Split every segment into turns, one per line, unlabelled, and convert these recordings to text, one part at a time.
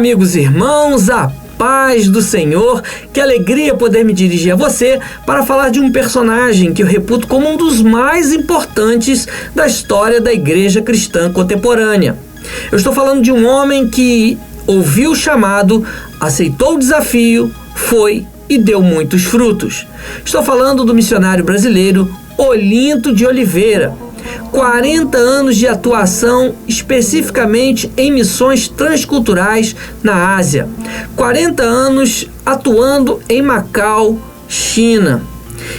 amigos e irmãos, a paz do Senhor. Que alegria poder me dirigir a você para falar de um personagem que eu reputo como um dos mais importantes da história da igreja cristã contemporânea. Eu estou falando de um homem que ouviu o chamado, aceitou o desafio, foi e deu muitos frutos. Estou falando do missionário brasileiro Olinto de Oliveira. 40 anos de atuação especificamente em missões transculturais na Ásia. 40 anos atuando em Macau, China.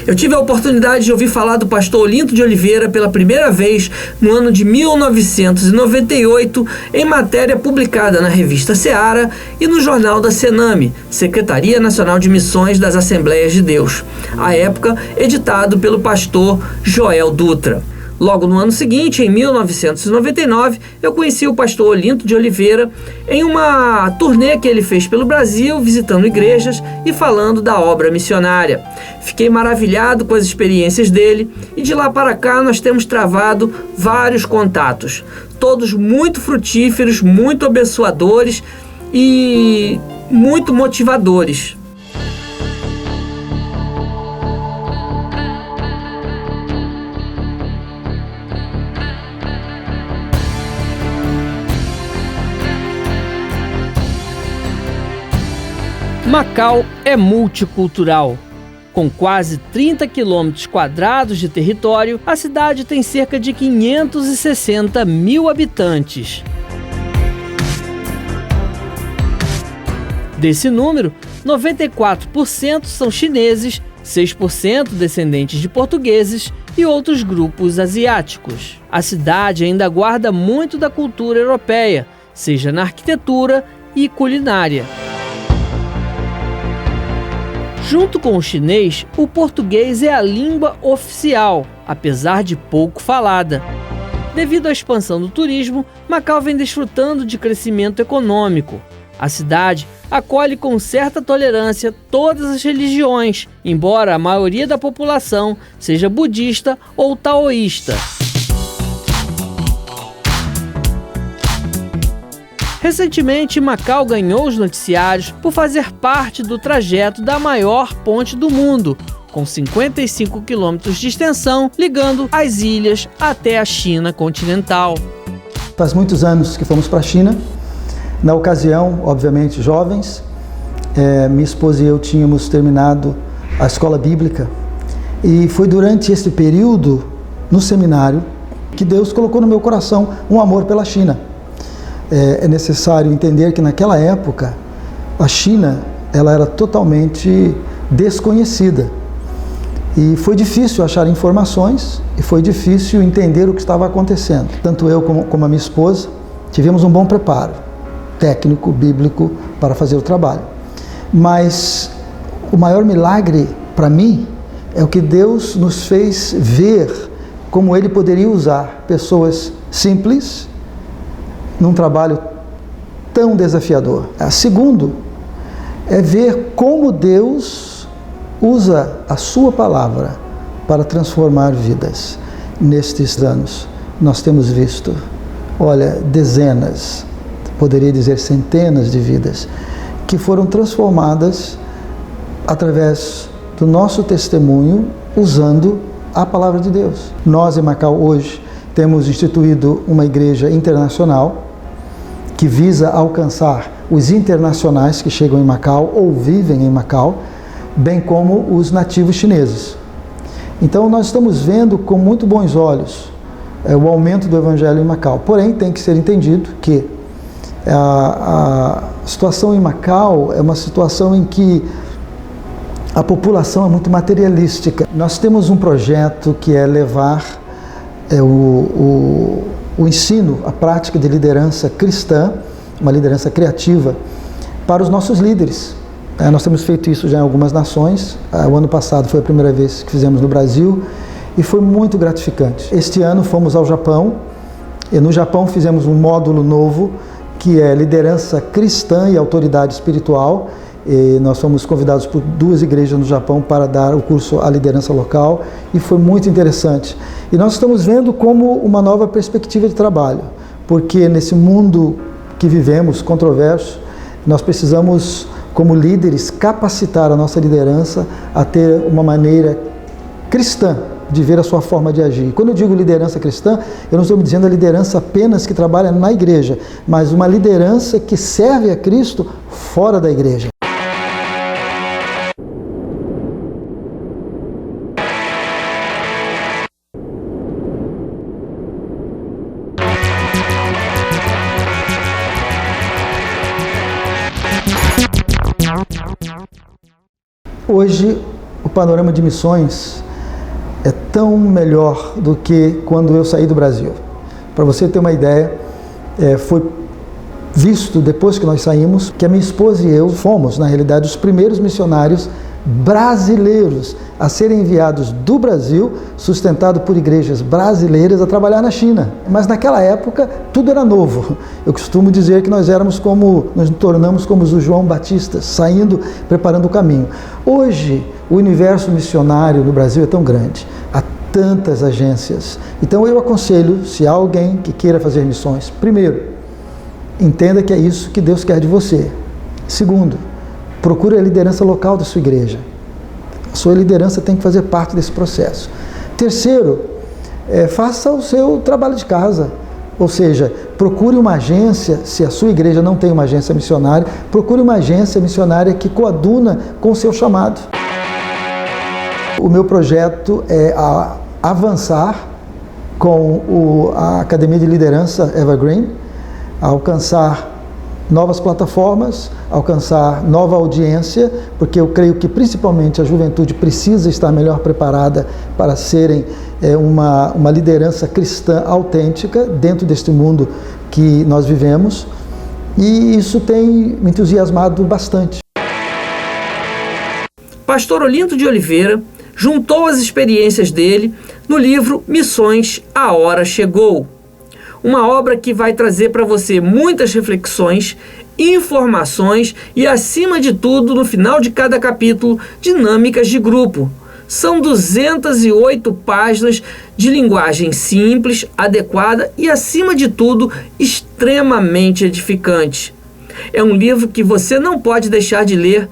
Eu tive a oportunidade de ouvir falar do pastor Olinto de Oliveira pela primeira vez no ano de 1998 em matéria publicada na revista Seara e no jornal da Sename, Secretaria Nacional de Missões das Assembleias de Deus, à época editado pelo pastor Joel Dutra. Logo no ano seguinte, em 1999, eu conheci o pastor Olinto de Oliveira em uma turnê que ele fez pelo Brasil, visitando igrejas e falando da obra missionária. Fiquei maravilhado com as experiências dele e de lá para cá nós temos travado vários contatos, todos muito frutíferos, muito abençoadores e muito motivadores. Macau é multicultural. Com quase 30 quilômetros quadrados de território, a cidade tem cerca de 560 mil habitantes. Desse número, 94% são chineses, 6% descendentes de portugueses e outros grupos asiáticos. A cidade ainda guarda muito da cultura europeia, seja na arquitetura e culinária. Junto com o chinês, o português é a língua oficial, apesar de pouco falada. Devido à expansão do turismo, Macau vem desfrutando de crescimento econômico. A cidade acolhe com certa tolerância todas as religiões, embora a maioria da população seja budista ou taoísta. Recentemente, Macau ganhou os noticiários por fazer parte do trajeto da maior ponte do mundo, com 55 quilômetros de extensão, ligando as ilhas até a China continental.
Faz muitos anos que fomos para a China. Na ocasião, obviamente, jovens, minha esposa e eu tínhamos terminado a escola bíblica. E foi durante esse período, no seminário, que Deus colocou no meu coração um amor pela China. É necessário entender que naquela época a China ela era totalmente desconhecida e foi difícil achar informações e foi difícil entender o que estava acontecendo. Tanto eu como a minha esposa tivemos um bom preparo técnico, bíblico para fazer o trabalho. Mas o maior milagre para mim é o que Deus nos fez ver como Ele poderia usar pessoas simples num trabalho tão desafiador. Segundo, é ver como Deus usa a sua palavra para transformar vidas. Nestes anos, nós temos visto, dezenas, poderia dizer centenas de vidas, que foram transformadas através do nosso testemunho, usando a palavra de Deus. Nós, em Macau, hoje, temos instituído uma igreja internacional que visa alcançar os internacionais que chegam em Macau ou vivem em Macau, bem como os nativos chineses. Então nós estamos vendo com muito bons olhos o aumento do evangelho em Macau. Porém, tem que ser entendido que a situação em Macau é uma situação em que a população é muito materialística. Nós temos um projeto que é levar o ensino, a prática de liderança cristã, uma liderança criativa, para os nossos líderes. Nós temos feito isso já em algumas nações. O ano passado foi a primeira vez que fizemos no Brasil e foi muito gratificante. Este ano fomos ao Japão e no Japão fizemos um módulo novo que é liderança cristã e autoridade espiritual. E nós fomos convidados por 2 igrejas no Japão para dar o curso à liderança local e foi muito interessante. E nós estamos vendo como uma nova perspectiva de trabalho, porque nesse mundo que vivemos, controverso, Nós precisamos, como líderes, capacitar a nossa liderança a ter uma maneira cristã de ver a sua forma de agir. Quando eu digo liderança cristã, eu não estou me dizendo a liderança apenas que trabalha na igreja, mas uma liderança que serve a Cristo fora da igreja. Hoje, o panorama de missões é tão melhor do que quando eu saí do Brasil. Para você ter uma ideia, foi visto depois que nós saímos que a minha esposa e eu fomos, na realidade, os primeiros missionários brasileiros a serem enviados do Brasil, sustentado por igrejas brasileiras, a trabalhar na China. Mas naquela época tudo era novo. Eu costumo dizer que nós nos tornamos como os João Batista, saindo, preparando o caminho. Hoje, o universo missionário no Brasil é tão grande, há tantas agências. Então eu aconselho, se há alguém que queira fazer missões, primeiro, entenda que é isso que Deus quer de você. Segundo, procure a liderança local da sua igreja. A sua liderança tem que fazer parte desse processo. Terceiro, faça o seu trabalho de casa. Ou seja, procure uma agência, se a sua igreja não tem uma agência missionária, procure uma agência missionária que coaduna com o seu chamado. O meu projeto é avançar com a Academia de Liderança Evergreen, alcançar novas plataformas, alcançar nova audiência, porque eu creio que principalmente a juventude precisa estar melhor preparada para serem uma liderança cristã autêntica dentro deste mundo que nós vivemos, e isso tem me entusiasmado bastante.
Pastor Olinto de Oliveira juntou as experiências dele no livro Missões, a Hora Chegou. Uma obra que vai trazer para você muitas reflexões, informações e, acima de tudo, no final de cada capítulo, dinâmicas de grupo. São 208 páginas de linguagem simples, adequada e, acima de tudo, extremamente edificante. É um livro que você não pode deixar de ler,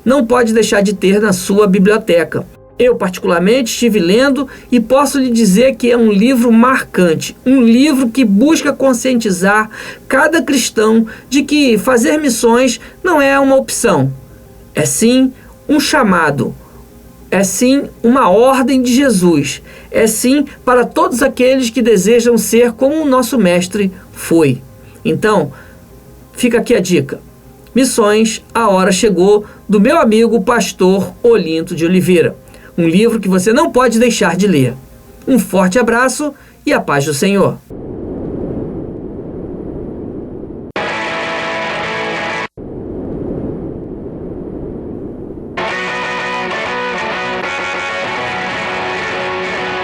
não pode deixar de ter na sua biblioteca. Eu, particularmente, estive lendo e posso lhe dizer que é um livro marcante, um livro que busca conscientizar cada cristão de que fazer missões não é uma opção, é sim um chamado, é sim uma ordem de Jesus, é sim para todos aqueles que desejam ser como o nosso mestre foi. Então, fica aqui a dica. Missões, a Hora Chegou, do meu amigo pastor Olinto de Oliveira. Um livro que você não pode deixar de ler. Um forte abraço e a paz do Senhor.